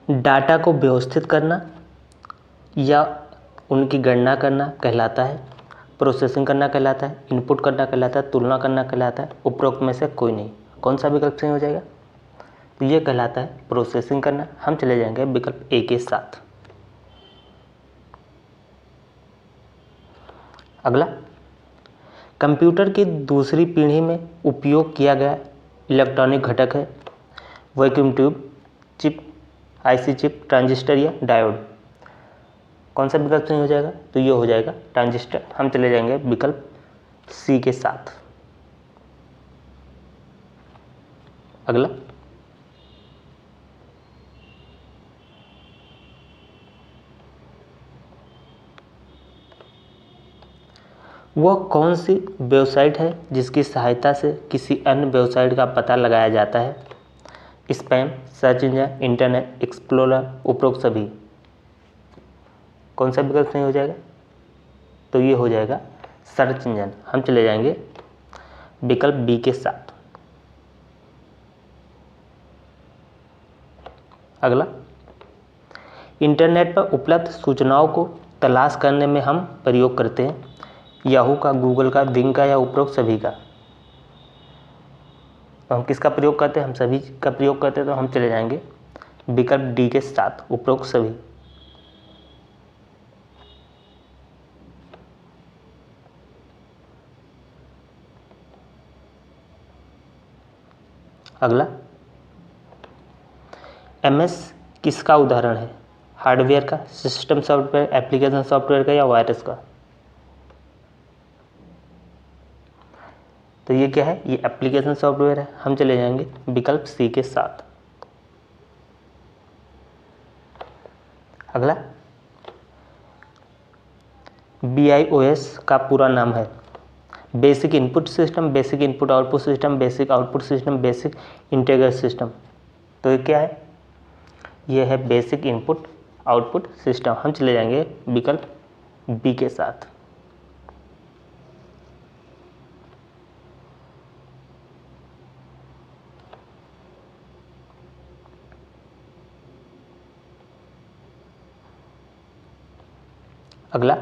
Data को व्यवस्थित करना या उनकी गणना करना कहलाता है, प्रोसेसिंग करना कहलाता है, इनपुट करना कहलाता है, तुलना करना कहलाता है। उपरोक्त में से कोई नहीं। कौन सा विकल्प सही हो जाएगा? तो ये कहलाता है प्रोसेसिंग करना। हम चले जाएंगे विकल्प ए के साथ। अगला, कंप्यूटर की दूसरी पीढ़ी में उपयोग किया गया इलेक्ट्रॉनिक घटक है vacuum tube, chip, IC chip, transistor या डायोड। कौन सा विकल्प सही हो जाएगा? तो ये हो जाएगा ट्रांजिस्टर। हम चले जाएंगे विकल्प सी के साथ। अगला, वह कौन सी वेबसाइट है जिसकी सहायता से किसी अन्य वेबसाइट का पता लगाया जाता है? Spam, search engine, internet explorer, उपरोक्त सभी। कौन सा विकल्प सही हो जाएगा? तो ये हो जाएगा सर्च इंजन। हम चले जाएंगे विकल्प बी के साथ। अगला, इंटरनेट पर उपलब्ध सूचनाओं को तलाश करने में हम प्रयोग करते हैं याहू का, गूगल का, बिंग का या उपरोक्त सभी का। तो हम किसका प्रयोग करते हैं? हम सभी का प्रयोग करते हैं। तो हम चले जाएंगे विकल्प डी के साथ, उपरोक्त सभी। अगला, एमएस किसका उदाहरण है? हार्डवेयर का, सिस्टम सॉफ्टवेयर, एप्लीकेशन सॉफ्टवेयर का या वायरस का? तो ये क्या है? ये एप्लीकेशन सॉफ्टवेयर है। हम चले जाएंगे विकल्प सी के साथ। अगला, BIOS का पूरा नाम है basic input system, basic input output system, basic output system, basic integrated system. तो ये क्या है? ये है बेसिक इनपुट आउटपुट सिस्टम। हम चले जाएंगे विकल्प बी के साथ। अगला,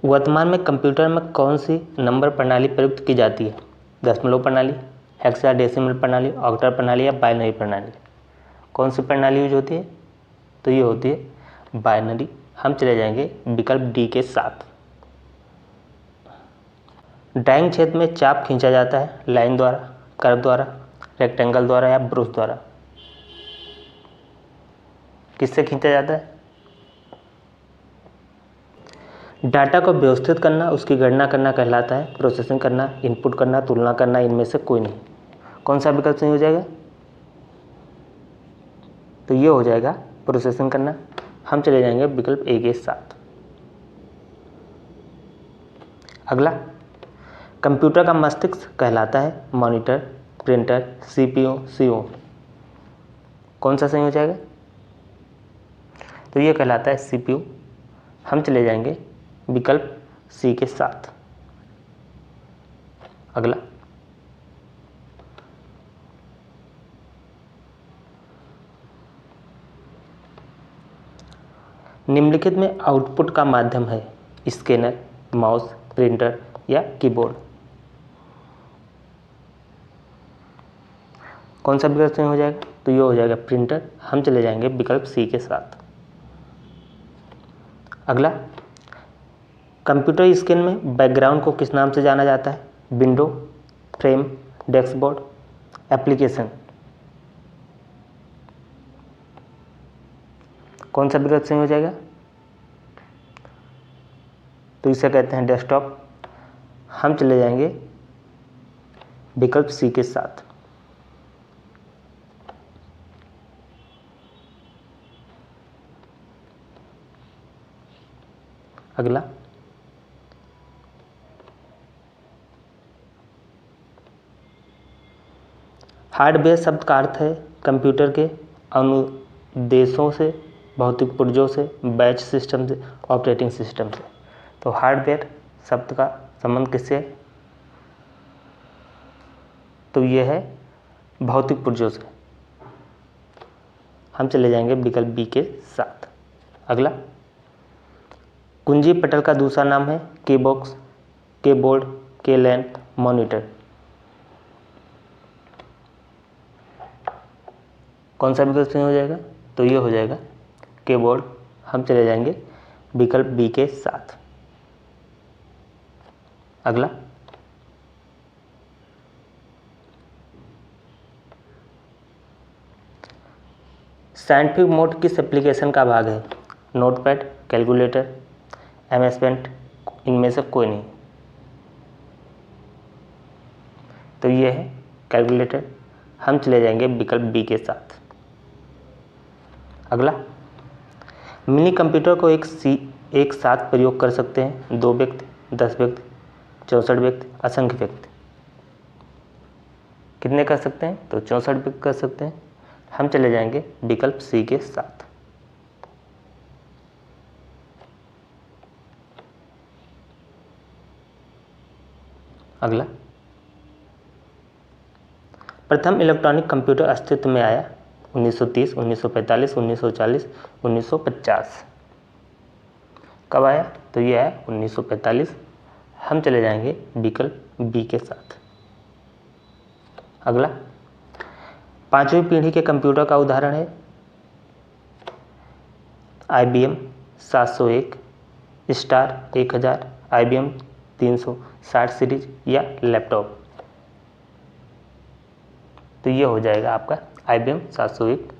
वर्तमान में कंप्यूटर में कौन सी नंबर प्रणाली प्रयुक्त की जाती है? दशमलव प्रणाली, हेक्साडेसिमल प्रणाली, ऑक्टल प्रणाली या बाइनरी प्रणाली। कौन सी प्रणाली यूज होती है? तो ये होती है बाइनरी। हम चले जाएंगे विकल्प डी के साथ। ड्राइंग क्षेत्र में चाप खींचा जाता है लाइन द्वारा, कर्व द्वारा, रेक्टेंगल द्वारा या ब्रुश द्वारा। किससे खींचा जाता है? डाटा को व्यवस्थित करना, उसकी गणना करना कहलाता है, प्रोसेसिंग करना, इनपुट करना, तुलना करना, इनमें से कोई नहीं। कौन सा विकल्प सही हो जाएगा? तो ये हो जाएगा प्रोसेसिंग करना। हम चले जाएंगे विकल्प ए के साथ। अगला, कंप्यूटर का मस्तिष्क कहलाता है मॉनिटर, प्रिंटर, CPU, CO। कौन सा सही हो जाएगा? तो ये कहलाता है CPU। हम चले जाएंगे विकल्प सी के साथ। अगला, निम्नलिखित में आउटपुट का माध्यम है स्कैनर, माउस, प्रिंटर या कीबोर्ड। कौन सा विकल्प सही हो जाएगा? तो ये हो जाएगा प्रिंटर। हम चले जाएंगे विकल्प सी के साथ। अगला, कंप्यूटर स्क्रीन में बैकग्राउंड को किस नाम से जाना जाता है? Window, frame, dashboard, application. कौन सा विकल्प सही हो जाएगा? तो इसे कहते हैं डेस्कटॉप। हम चले जाएंगे विकल्प सी के साथ। अगला, हार्डवेयर शब्द का अर्थ है कंप्यूटर के अनुदेशों से, भौतिक पुर्जों से, बैच सिस्टम से, ऑपरेटिंग सिस्टम से। तो हार्डवेयर शब्द का संबंध किससे? तो ये है भौतिक पुर्जों से। हम चले जाएंगे विकल्प बी के साथ। अगला, कुंजी पटल का दूसरा नाम है कीबॉक्स, कीबोर्ड, कीलैन, मॉनिटर। कौन सा विकल्प सही हो जाएगा? तो ये हो जाएगा कीबोर्ड। हम चले जाएंगे विकल्प बी के साथ। अगला, साइंटिफिक मोड किस एप्लीकेशन का भाग है? नोटपैड, कैलकुलेटर, एमएस पेंट, इनमें से कोई नहीं। तो ये है कैलकुलेटर। हम चले जाएंगे विकल्प बी के साथ। अगला, मिनी कंप्यूटर को एक साथ प्रयोग कर सकते हैं 2 व्यक्ति, 10 व्यक्ति, 64 व्यक्ति, असंख्य व्यक्ति। कितने कर सकते हैं? तो 64 व्यक्ति कर सकते हैं। हम चले जाएंगे विकल्प सी के साथ। अगला, प्रथम इलेक्ट्रॉनिक कंप्यूटर अस्तित्व में आया 1930, 1945, 1940, 1950। कब आया? तो ये आया 1945। हम चले जाएंगे विकल्प बी के साथ। अगला, 5वीं पीढ़ी के कंप्यूटर का उदाहरण है IBM 701, स्टार 1000, IBM 360 सीरीज या लैपटॉप। तो ये हो जाएगा आपका IBM 701।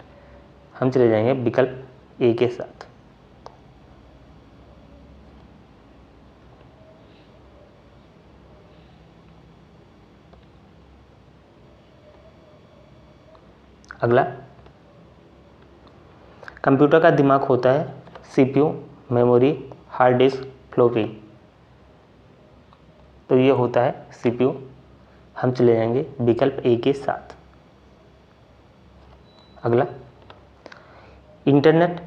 हम चले जाएंगे विकल्प ए के साथ। अगला, कंप्यूटर का दिमाग होता है CPU, memory, hard disk, floppy. तो ये होता है CPU। हम चले जाएंगे विकल्प ए के साथ। अगला, इंटरनेट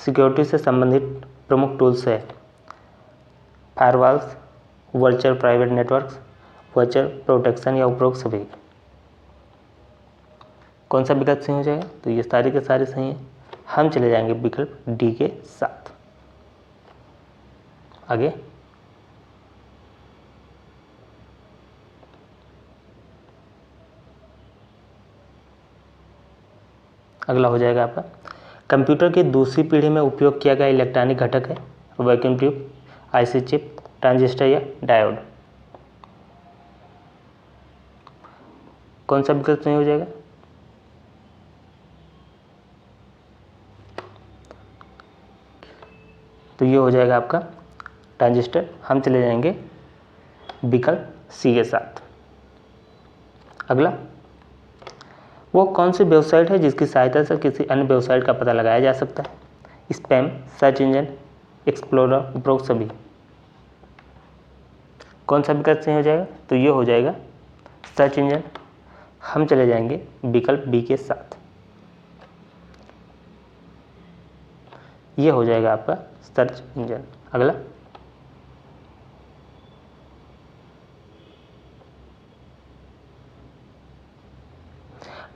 सिक्योरिटी से संबंधित प्रमुख टूल्स है firewalls, virtual private networks, virtual protection या उपरोक्त सभी। कौन सा विकल्प सही हो जाएगा? तो ये सारे के सारे सही हैं। हम चले जाएंगे विकल्प डी के साथ। आगे, अगला हो जाएगा आपका, कंप्यूटर की दूसरी पीढ़ी में उपयोग किया गया इलेक्ट्रॉनिक घटक है vacuum tube, IC chip, transistor या डायोड। कौन सा विकल्प सही हो जाएगा? तो ये हो जाएगा आपका ट्रांजिस्टर। हम चले जाएंगे विकल्प सी के साथ। अगला, वो कौन सी वेबसाइट है जिसकी सहायता से किसी अन्य वेबसाइट का पता लगाया जा सकता है? स्पैम, सर्च इंजन, एक्सप्लोरर, उपरोक्त सभी। कौन सा विकल्प सही हो जाएगा? तो ये हो जाएगा सर्च इंजन। हम चले जाएंगे विकल्प बी के साथ। ये हो जाएगा आपका सर्च इंजन। अगला,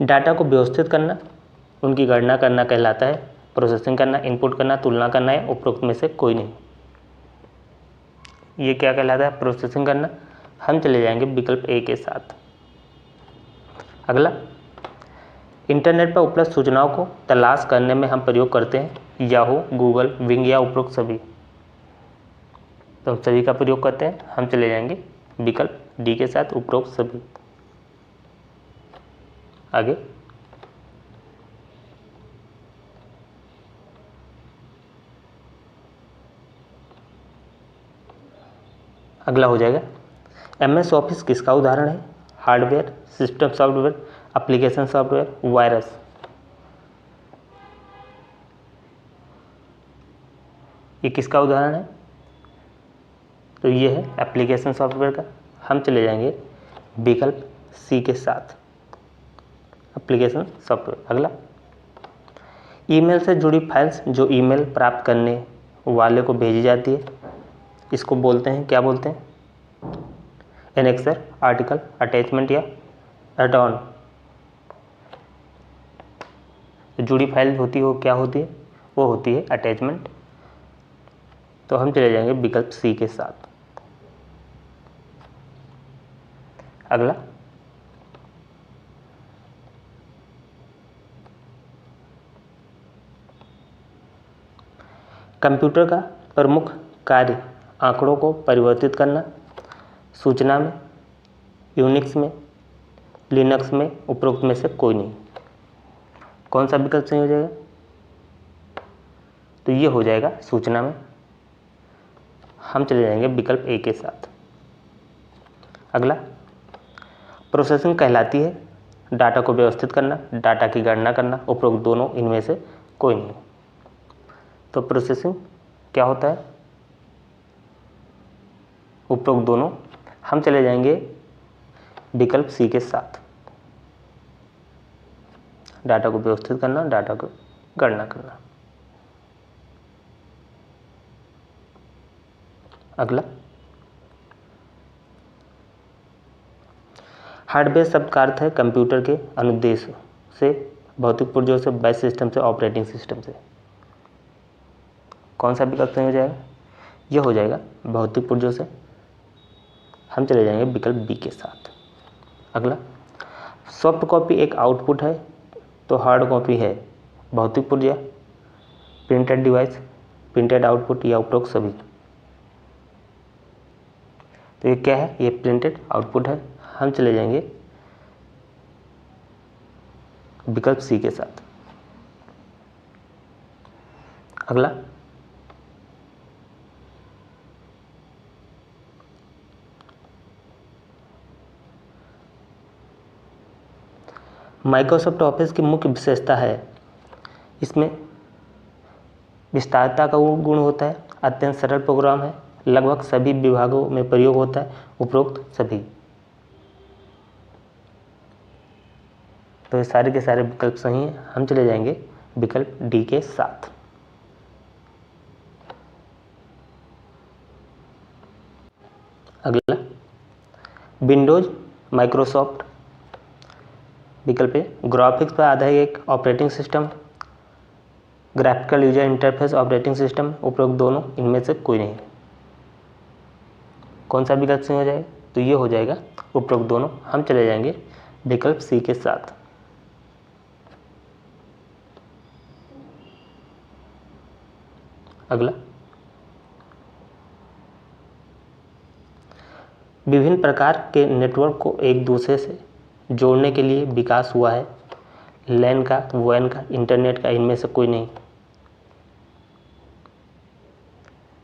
डाटा को व्यवस्थित करना, उनकी गणना करना कहलाता है प्रोसेसिंग करना, इनपुट करना, तुलना करना है उपरोक्त में से कोई नहीं। ये क्या कहलाता है? प्रोसेसिंग करना। हम चले जाएंगे विकल्प ए के साथ। अगला, इंटरनेट पर उपलब्ध सूचनाओं को तलाश करने में हम प्रयोग करते हैं याहू, गूगल, विंग या उपरोक्त सभी। तो हम सभी का प्रयोग करते हैं। हम चले जाएंगे विकल्प डी के साथ, उपरोक्त सभी। आगे, अगला हो जाएगा, MS ऑफिस किसका उदाहरण है? Hardware, system software, application software, virus. ये किसका उदाहरण है? तो ये है एप्लीकेशन सॉफ्टवेयर का। हम चले जाएंगे विकल्प सी के साथ, एप्लीकेशन सॉफ्टवेयर। अगला, ईमेल से जुड़ी फाइल्स जो ईमेल प्राप्त करने वाले को भेजी जाती है, इसको बोलते हैं, क्या बोलते हैं? एनेक्सर, आर्टिकल, अटैचमेंट या एड ऑन। तो जुड़ी फाइल होती है वो क्या होती है, वो होती है अटैचमेंट। तो हम चले जाएंगे विकल्प सी के साथ। अगला, कंप्यूटर का प्रमुख कार्य आंकड़ों को परिवर्तित करना, सूचना में, यूनिक्स में, लिनक्स में उपरोक्त में से कोई नहीं। कौन सा विकल्प सही हो जाएगा, तो ये हो जाएगा सूचना में। हम चले जाएंगे विकल्प ए के साथ। अगला, प्रोसेसिंग कहलाती है डाटा को व्यवस्थित करना, डाटा की गणना करना, उपरोक्त दोनों इनमें से कोई नहीं। तो प्रोसेसिंग क्या होता है, उपरोक्त दोनों। हम चले जाएंगे विकल्प सी के साथ, डाटा को व्यवस्थित करना, डाटा को गणना करना। अगला, हार्डवेयर शब्द का अर्थ है कंप्यूटर के अनुदेश से, भौतिक पुर्जों से, बैच सिस्टम से, ऑपरेटिंग सिस्टम से। कौन सा विकल्प सही हो जाएगा, यह हो जाएगा भौतिक पुर्जों से। हम चले जाएंगे विकल्प बी के साथ। अगला, सॉफ्ट कॉपी एक आउटपुट है, तो हार्ड कॉपी है भौतिक पुर्जा, प्रिंटेड डिवाइस, प्रिंटेड आउटपुट या उपरोक्त सभी। तो ये क्या है, ये प्रिंटेड आउटपुट है। हम चले जाएंगे विकल्प सी के साथ। अगला, माइक्रोसॉफ्ट ऑफिस की मुख्य विशेषता है, इसमें विस्तारता का गुण होता है, अत्यंत सरल प्रोग्राम है, लगभग सभी विभागों में प्रयोग होता है, उपरोक्त सभी। तो ये सारे के सारे विकल्प सही हैं। हम चले जाएंगे विकल्प डी के साथ। अगला, विंडोज माइक्रोसॉफ्ट विकल्प है, ग्राफिक्स पर आधारित एक operating system, graphical user interface operating system, उपरोक्त दोनों इनमें से कोई नहीं। कौन सा विकल्प सही हो जाएगा, तो ये हो जाएगा उपरोक्त दोनों। हम चले जाएंगे विकल्प सी के साथ। अगला, विभिन्न प्रकार के नेटवर्क को एक दूसरे से जोड़ने के लिए विकास हुआ है, लैन का, वैन का, इंटरनेट का, इनमें से कोई नहीं।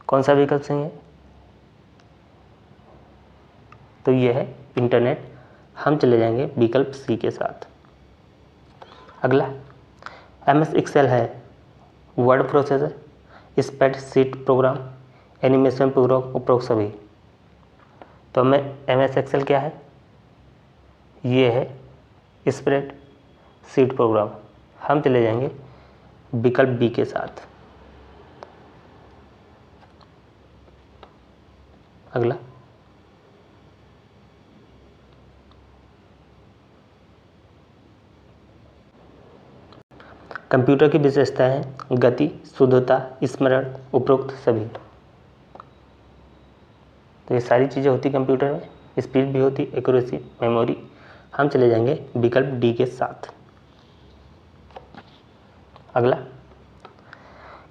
कौन सा विकल्प सही है, तो ये है इंटरनेट। हम चले जाएंगे विकल्प सी के साथ। अगला, MS एक्सेल है word processor, spreadsheet program, animation program, उपरोक्त सभी। तो हमें MS एक्सेल क्या है, ये है स्प्रेडशीट प्रोग्राम। हम चले जाएंगे विकल्प बी के साथ। अगला, कंप्यूटर की विशेषताएं हैं गति, शुद्धता, स्मरण, उपरोक्त सभी। तो ये सारी चीज़ें होती कंप्यूटर में, स्पीड भी होती, एक्यूरेसी, मेमोरी। हम चले जाएंगे विकल्प डी के साथ। अगला,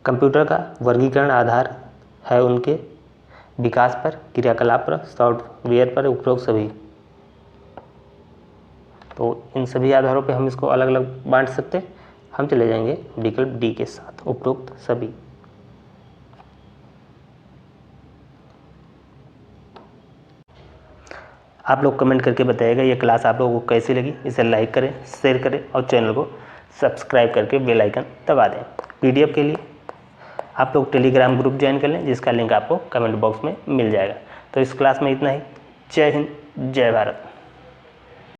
कंप्यूटर का वर्गीकरण आधार है उनके विकास पर, क्रियाकलाप पर, सॉफ्टवेयर पर, उपरोक्त सभी। तो इन सभी आधारों पे हम इसको अलग अलग बांट सकते हैं। हम चले जाएंगे विकल्प डी के साथ, उपरोक्त सभी। आप लोग कमेंट करके बताइएगा ये क्लास आप लोगों को कैसी लगी। इसे लाइक करें, शेयर करें और चैनल को सब्सक्राइब करके बेल आइकन दबा दें। PDF के लिए आप लोग टेलीग्राम ग्रुप ज्वाइन कर लें, जिसका लिंक आपको कमेंट बॉक्स में मिल जाएगा। तो इस क्लास में इतना ही। जय हिंद, जय भारत।